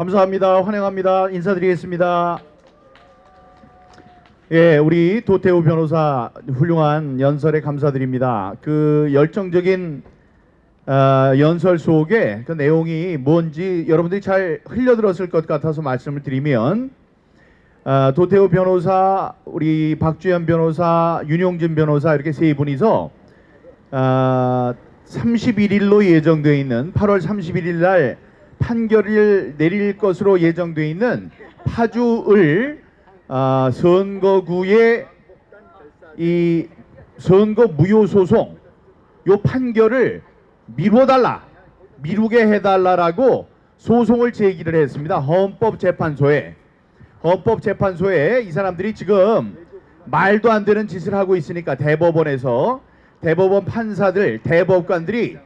감사합니다. 환영합니다. 인사드리겠습니다. 예, 우리 도태우 변호사 훌륭한 연설에 감사드립니다. 그 열정적인 연설 속에 그 내용이 뭔지 여러분들이 잘 흘려들었을 것 같아서 말씀을 드리면, 도태우 변호사, 우리 박주현 변호사, 윤용진 변호사 이렇게 세 분이서 31일로 예정되어 있는 8월 31일 날 판결을 내릴 것으로 예정되어 있는 파주을 선거구의 이 선거 무효 소송 요 판결을 미루게 해달라라고 소송을 제기를 했습니다. 헌법재판소에 이 사람들이 지금 말도 안 되는 짓을 하고 있으니까 대법원 판사들, 대법관들이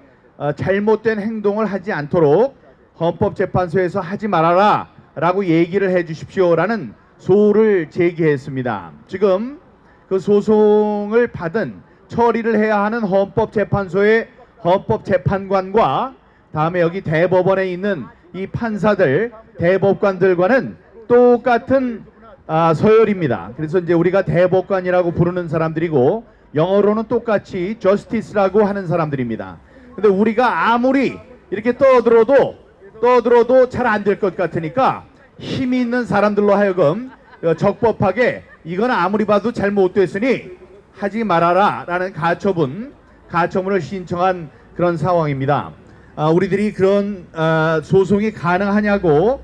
잘못된 행동을 하지 않도록 헌법재판소에서 하지 말아라 라고 얘기를 해 주십시오라는 소를 제기했습니다. 지금 그 소송을 받은 처리를 해야 하는 헌법재판소의 헌법재판관과 다음에 여기 대법원에 있는 이 판사들, 대법관들과는 똑같은 서열입니다. 그래서 이제 우리가 대법관이라고 부르는 사람들이고 영어로는 똑같이 justice라고 하는 사람들입니다. 근데 우리가 아무리 이렇게 떠들어도 잘 안 될 것 같으니까 힘이 있는 사람들로 하여금 적법하게 이건 아무리 봐도 잘못됐으니 하지 말아라 라는 가처분을 신청한 그런 상황입니다. 우리들이 그런 소송이 가능하냐고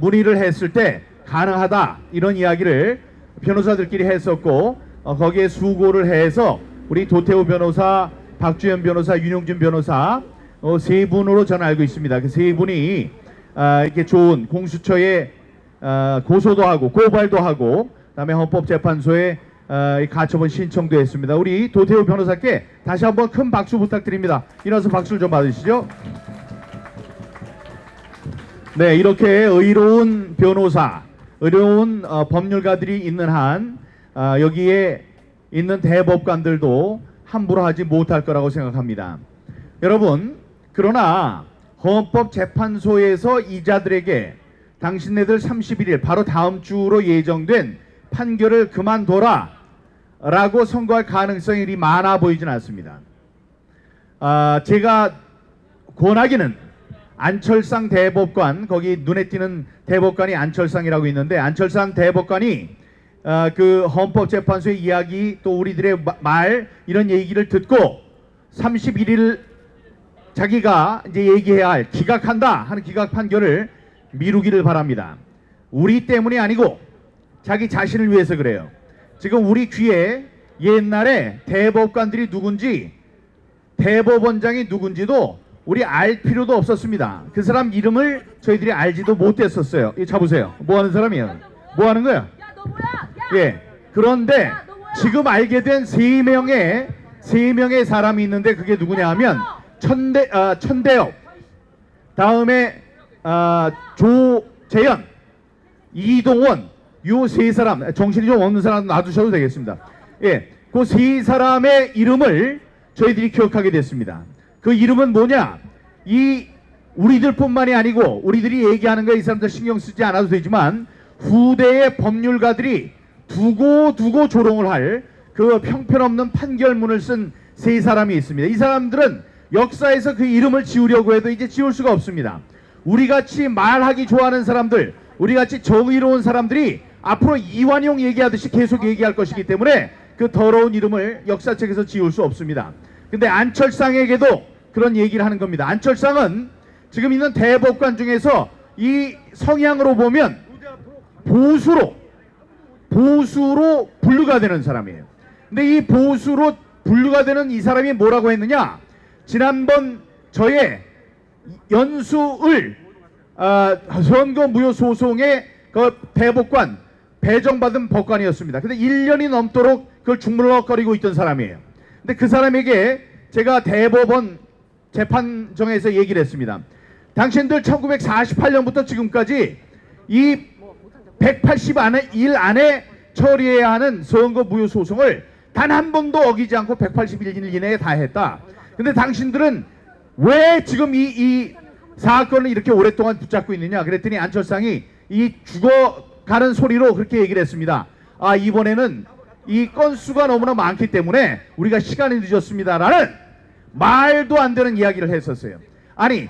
문의를 했을 때 가능하다 이런 이야기를 변호사들끼리 했었고, 거기에 수고를 해서 우리 도태우 변호사, 박주현 변호사, 윤용진 변호사 세 분으로 저는 알고 있습니다. 그 세 분이 이렇게 좋은 공수처에 고소도 하고 고발도 하고 그다음에 헌법재판소에 가처분 신청도 했습니다. 우리 도태우 변호사께 다시 한번 큰 박수 부탁드립니다. 일어나서 박수를 좀 받으시죠. 네, 이렇게 의로운 변호사, 의로운 법률가들이 있는 한 여기에 있는 대법관들도 함부로 하지 못할 거라고 생각합니다. 여러분, 그러나 헌법재판소에서 이자들에게 당신네들 31일 바로 다음 주로 예정된 판결을 그만둬라 라고 선고할 가능성이 많아 보이진 않습니다. 제가 권하기는 안철상 대법관, 거기 눈에 띄는 대법관이 안철상이라고 있는데, 안철상 대법관이 그 헌법재판소의 이야기 또 우리들의 말 이런 얘기를 듣고 31일 자기가 이제 얘기해야 할 기각한다 하는 기각 판결을 미루기를 바랍니다. 우리 때문이 아니고 자기 자신을 위해서 그래요. 지금 우리 귀에 옛날에 대법관들이 누군지, 대법원장이 누군지도 우리 알 필요도 없었습니다. 그 사람 이름을 저희들이 알지도 못했었어요. 이거 잡으세요. 뭐 하는 사람이에요? 뭐 하는 거야? 예. 그런데 지금 알게 된 세 명의 사람이 있는데 그게 누구냐 하면 천대엽, 다음에 조재현, 이동원, 요 세 사람, 정신이 좀 없는 사람 놔두셔도 되겠습니다. 예, 그 세 사람의 이름을 저희들이 기억하게 됐습니다. 그 이름은 뭐냐? 이 우리들뿐만이 아니고 우리들이 얘기하는 거 이 사람들 신경 쓰지 않아도 되지만 후대의 법률가들이 두고 조롱을 할 그 형편없는 판결문을 쓴 세 사람이 있습니다. 이 사람들은 역사에서 그 이름을 지우려고 해도 이제 지울 수가 없습니다. 우리같이 말하기 좋아하는 사람들, 우리같이 정의로운 사람들이 앞으로 이완용 얘기하듯이 계속 얘기할 것이기 때문에 그 더러운 이름을 역사책에서 지울 수 없습니다. 근데 안철상에게도 그런 얘기를 하는 겁니다. 안철상은 지금 있는 대법관 중에서 이 성향으로 보면 보수로 분류가 되는 사람이에요. 근데 이 보수로 분류가 되는 이 사람이 뭐라고 했느냐? 지난번 저의 연수을 선거 무효 소송의 그 대법관 배정받은 법관이었습니다. 근데 1년이 넘도록 그걸 중물럭거리고 있던 사람이에요. 근데 그 사람에게 제가 대법원 재판정에서 얘기를 했습니다. 당신들 1948년부터 지금까지 이 180일 안에 처리해야 하는 선거 무효 소송을 단 한 번도 어기지 않고 181일 이내에 다 했다. 근데 당신들은 왜 지금 이 사건을 이렇게 오랫동안 붙잡고 있느냐 그랬더니 안철상이 이 죽어가는 소리로 그렇게 얘기를 했습니다. 아, 이번에는 이 건수가 너무나 많기 때문에 우리가 시간이 늦었습니다라는 말도 안 되는 이야기를 했었어요. 아니,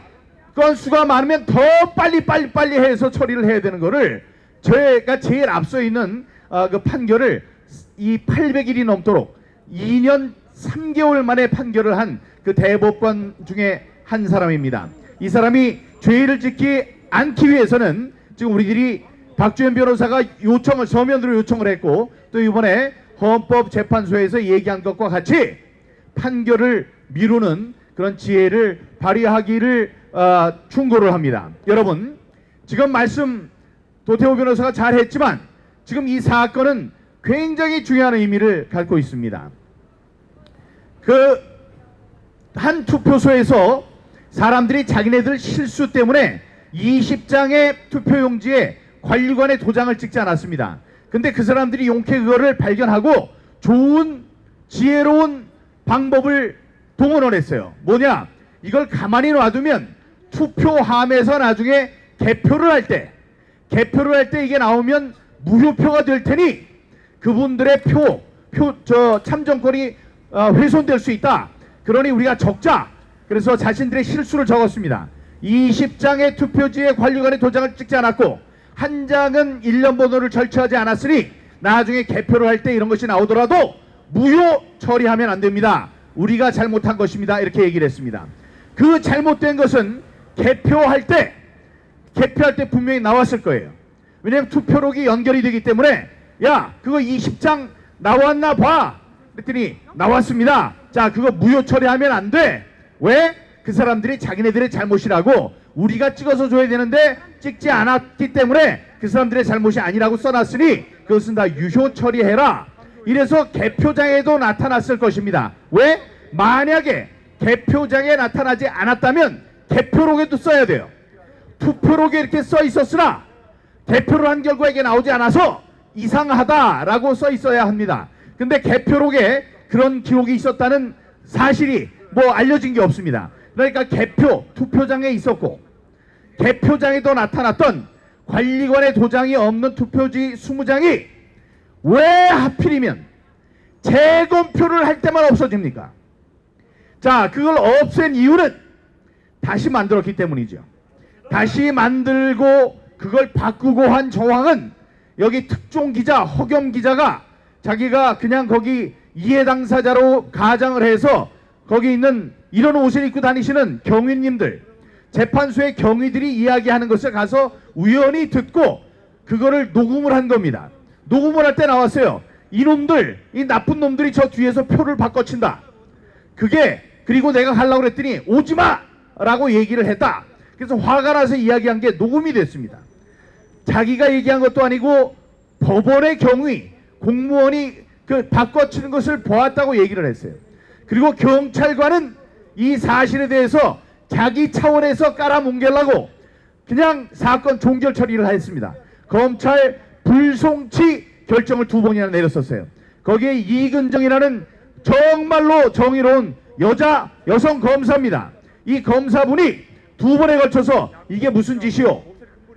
건수가 많으면 더 빨리 해서 처리를 해야 되는 거를 저희가 제일 앞서 있는 그 판결을 이 800일이 넘도록 2년 3개월 만에 판결을 한 그 대법관 중에 한 사람입니다. 이 사람이 죄를 짓지 않기 위해서는 지금 우리들이 박주현 변호사가 요청을 서면으로 요청을 했고 또 이번에 헌법재판소에서 얘기한 것과 같이 판결을 미루는 그런 지혜를 발휘하기를 충고를 합니다. 여러분, 지금 말씀 도태우 변호사가 잘했지만 지금 이 사건은 굉장히 중요한 의미를 갖고 있습니다. 그 한 투표소에서 사람들이 자기네들 실수 때문에 20장의 투표용지에 관리관의 도장을 찍지 않았습니다. 근데 그 사람들이 용케 그거를 발견하고 좋은 지혜로운 방법을 동원을 했어요. 뭐냐? 이걸 가만히 놔두면 투표함에서 나중에 개표를 할 때 이게 나오면 무효표가 될 테니 그분들의 참정권이 훼손될 수 있다. 그러니 우리가 적자. 그래서 자신들의 실수를 적었습니다. 20장의 투표지에 관리관의 도장을 찍지 않았고 한 장은 1년 번호를 절취하지 않았으니 나중에 개표를 할 때 이런 것이 나오더라도 무효 처리하면 안 됩니다. 우리가 잘못한 것입니다. 이렇게 얘기를 했습니다. 그 잘못된 것은 개표할 때 분명히 나왔을 거예요. 왜냐하면 투표록이 연결이 되기 때문에 야, 그거 20장 나왔나 봐. 그랬더니 나왔습니다. 자, 그거 무효 처리하면 안 돼. 왜? 그 사람들이 자기네들의 잘못이라고 우리가 찍어서 줘야 되는데 찍지 않았기 때문에 그 사람들의 잘못이 아니라고 써놨으니 그것은 다 유효 처리해라. 이래서 개표장에도 나타났을 것입니다. 왜? 만약에 개표장에 나타나지 않았다면 개표록에도 써야 돼요. 투표록에 이렇게 써 있었으나 개표를 한 결과 이게 나오지 않아서 이상하다라고 써 있어야 합니다. 근데 개표록에 그런 기록이 있었다는 사실이 뭐 알려진 게 없습니다. 그러니까 투표장에 있었고 개표장에도 나타났던 관리관의 도장이 없는 투표지 20장이 왜 하필이면 재검표를 할 때만 없어집니까? 자, 그걸 없앤 이유는 다시 만들었기 때문이죠. 다시 만들고 그걸 바꾸고 한 정황은 여기 특종기자 허겸 기자가 자기가 그냥 거기 이해 당사자로 가장을 해서 거기 있는 이런 옷을 입고 다니시는 경위님들, 재판소의 경위들이 이야기하는 것을 가서 우연히 듣고 그거를 녹음을 한 겁니다. 녹음을 할 때 나왔어요. 이놈들, 이 나쁜 놈들이 저 뒤에서 표를 바꿔친다. 그리고 내가 하려고 그랬더니 오지마! 라고 얘기를 했다. 그래서 화가 나서 이야기한 게 녹음이 됐습니다. 자기가 얘기한 것도 아니고 법원의 경위, 공무원이 그 바꿔치는 것을 보았다고 얘기를 했어요. 그리고 경찰관은 이 사실에 대해서 자기 차원에서 깔아뭉개려고 그냥 사건 종결 처리를 했습니다. 검찰 불송치 결정을 2번이나 내렸었어요. 거기에 이근정이라는 정말로 정의로운 여성 검사입니다. 이 검사분이 2번에 걸쳐서 이게 무슨 짓이오?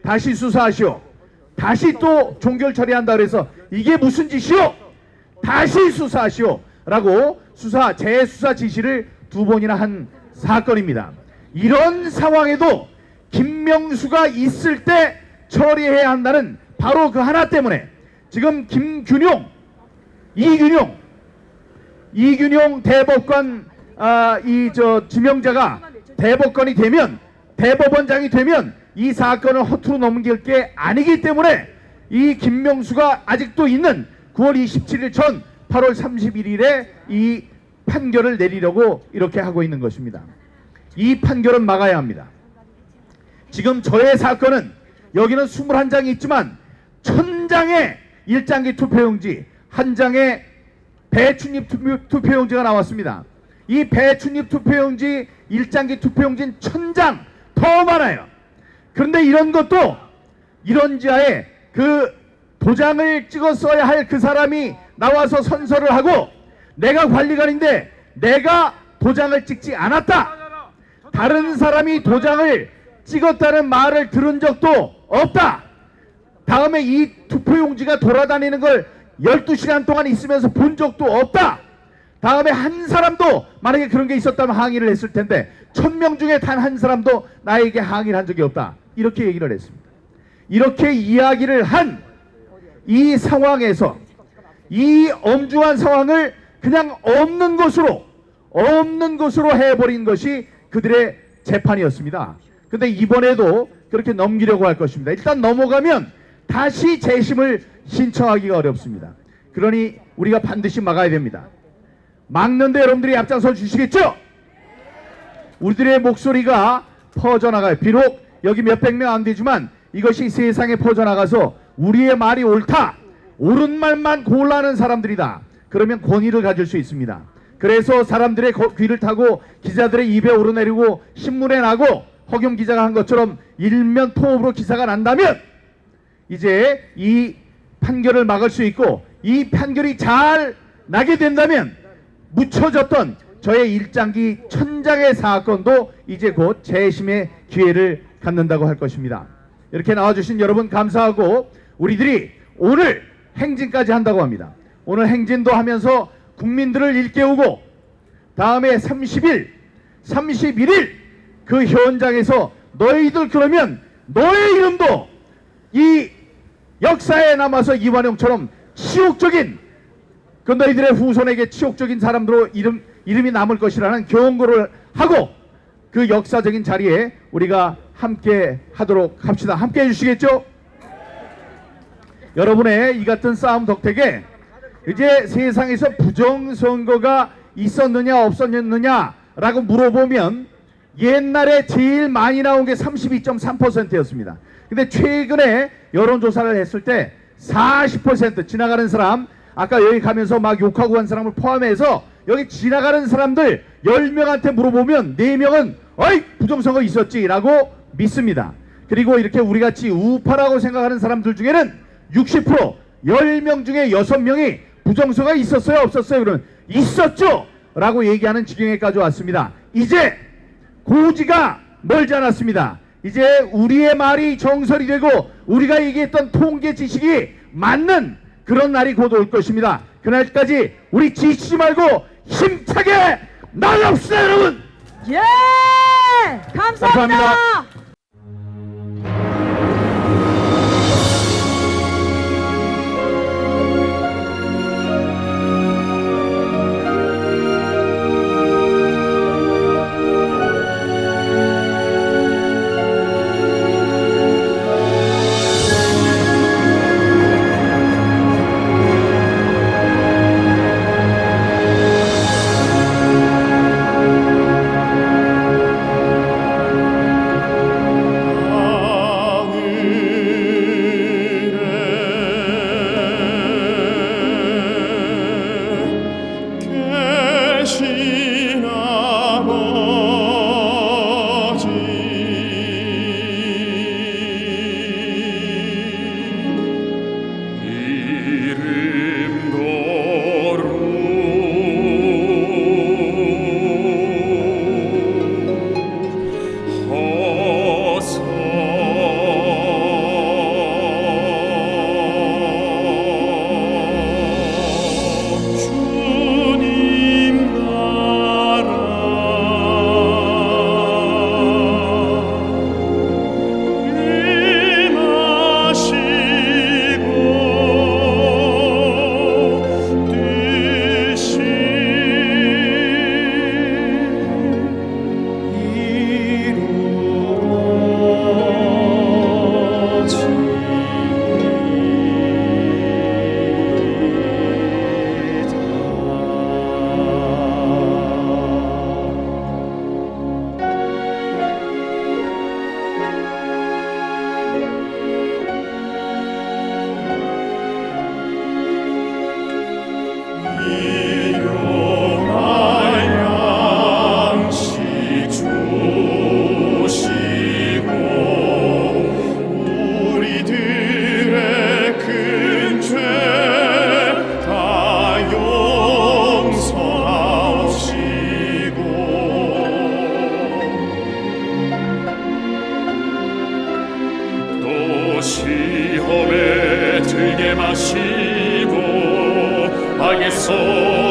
다시 수사하시오. 다시 또 종결 처리한다 그래서 이게 무슨 짓이오? 다시 수사하시오. 라고 재수사 지시를 2번이나 한 사건입니다. 이런 상황에도 김명수가 있을 때 처리해야 한다는 바로 그 하나 때문에 지금 이균용 대법관 지명자가 대법관이 되면 대법원장이 되면 이 사건을 허투루 넘길 게 아니기 때문에 이 김명수가 아직도 있는 9월 27일 전 8월 31일에 이 판결을 내리려고 이렇게 하고 있는 것입니다. 이 판결은 막아야 합니다. 지금 저의 사건은 여기는 21장이 있지만 1000장의 1장기 투표용지, 1장의 배춘입 투표용지가 나왔습니다. 이 배춘입 투표용지, 1장기 투표용지는 1000장 더 많아요. 그런데 이런 것도 이런 지하에 그 도장을 찍어 써야 할 그 사람이 나와서 선서를 하고 내가 관리관인데 내가 도장을 찍지 않았다. 다른 사람이 도장을 찍었다는 말을 들은 적도 없다. 다음에 이 투표용지가 돌아다니는 걸 12시간 동안 있으면서 본 적도 없다. 다음에 한 사람도 만약에 그런 게 있었다면 항의를 했을 텐데 1000명 중에 단 한 사람도 나에게 항의를 한 적이 없다. 이렇게 얘기를 했습니다. 이렇게 이야기를 한 이 상황에서 이 엄중한 상황을 그냥 없는 것으로 해버린 것이 그들의 재판이었습니다. 근데 이번에도 그렇게 넘기려고 할 것입니다. 일단 넘어가면 다시 재심을 신청하기가 어렵습니다. 그러니 우리가 반드시 막아야 됩니다. 막는데 여러분들이 앞장서 주시겠죠? 우리들의 목소리가 퍼져나가요. 비록 여기 몇백 명 안 되지만 이것이 세상에 퍼져나가서 우리의 말이 옳다, 옳은 말만 고르는 사람들이다. 그러면 권위를 가질 수 있습니다. 그래서 사람들의 귀를 타고 기자들의 입에 오르내리고 신문에 나고 허경 기자가 한 것처럼 일면 포업으로 기사가 난다면 이제 이 판결을 막을 수 있고, 이 판결이 잘 나게 된다면 묻혀졌던 저의 일장기 천장의 사건도 이제 곧 재심의 기회를 갖는다고 할 것입니다. 이렇게 나와주신 여러분 감사하고, 우리들이 오늘 행진까지 한다고 합니다. 오늘 행진도 하면서 국민들을 일깨우고 다음에 30일, 31일 그 현장에서 너희들 그러면 너의 이름도 이 역사에 남아서 이완용처럼 치욕적인, 그 너희들의 후손에게 치욕적인 사람들로 이름이 남을 것이라는 경고를 하고 그 역사적인 자리에 우리가 함께 하도록 합시다. 함께 해주시겠죠? 여러분의 이 같은 싸움 덕택에 이제 세상에서 부정선거가 있었느냐 없었느냐 라고 물어보면 옛날에 제일 많이 나온 게 32.3%였습니다. 근데 최근에 여론조사를 했을 때 40% 지나가는 사람, 아까 여기 가면서 막 욕하고 간 사람을 포함해서 여기 지나가는 사람들 10명한테 물어보면 4명은 어이 부정선거 있었지 라고 믿습니다. 그리고 이렇게 우리같이 우파라고 생각하는 사람들 중에는 60%, 10명 중에 6명이 부정선거가 있었어요 없었어요? 그러면 있었죠 라고 얘기하는 지경에까지 왔습니다. 이제 고지가 멀지 않았습니다. 이제 우리의 말이 정설이 되고 우리가 얘기했던 통계 지식이 맞는 그런 날이 곧 올 것입니다. 그날까지 우리 지치지 말고 힘차게 나갑시다 여러분. 예! 감사합니다. 시험에 들게 마시고 악에서